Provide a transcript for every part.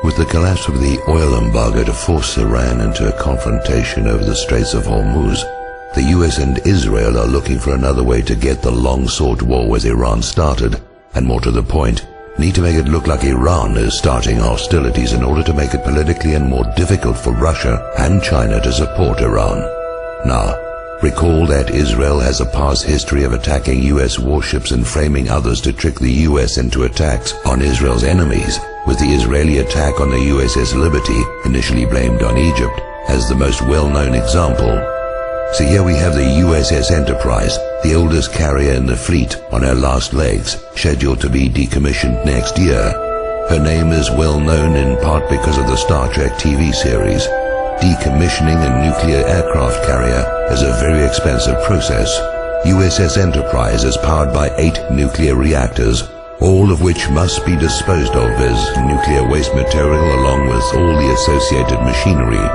With the collapse of the oil embargo to force Iran into a confrontation over the Straits of Hormuz, the US and Israel are looking for another way to get the long-sought war with Iran started, and more to the point, need to make it look like Iran is starting hostilities in order to make it politically and more difficult for Russia and China to support Iran. Now, recall that Israel has a past history of attacking US warships and framing others to trick the US into attacks on Israel's enemies, with the Israeli attack on the USS Liberty, initially blamed on Egypt, as the most well-known example. So here we have the USS Enterprise, the oldest carrier in the fleet, on her last legs, scheduled to be decommissioned next year. Her name is well known in part because of the Star Trek TV series. Decommissioning a nuclear aircraft carrier is a very expensive process. USS Enterprise is powered by 8 nuclear reactors, all of which must be disposed of as nuclear waste material along with all the associated machinery.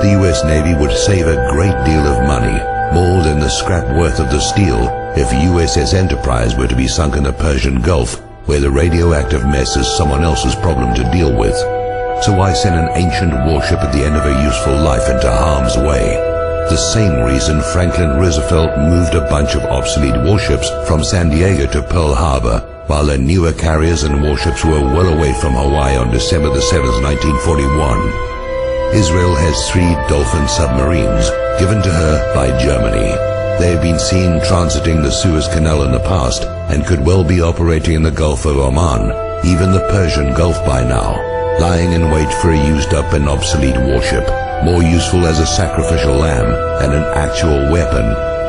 The US Navy would save a great deal of money, more than the scrap worth of the steel, if USS Enterprise were to be sunk in the Persian Gulf, where the radioactive mess is someone else's problem to deal with. So why send an ancient warship at the end of a useful life into harm's way? The same reason Franklin Roosevelt moved a bunch of obsolete warships from San Diego to Pearl Harbor, while their newer carriers and warships were well away from Hawaii on December the 7th, 1941. Israel has 3 Dolphin submarines, given to her by Germany. They have been seen transiting the Suez Canal in the past, and could well be operating in the Gulf of Oman, even the Persian Gulf by now, lying in wait for a used-up and obsolete warship, more useful as a sacrificial lamb than an actual weapon,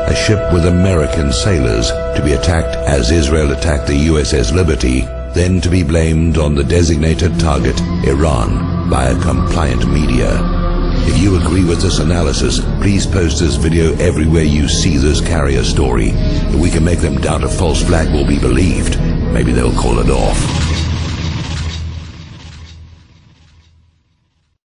a ship with American sailors to be attacked as Israel attacked the USS Liberty, then to be blamed on the designated target, Iran, by a compliant media. If you agree with this analysis, please post this video everywhere you see this carrier story. If we can make them doubt a false flag will be believed, maybe they'll call it off.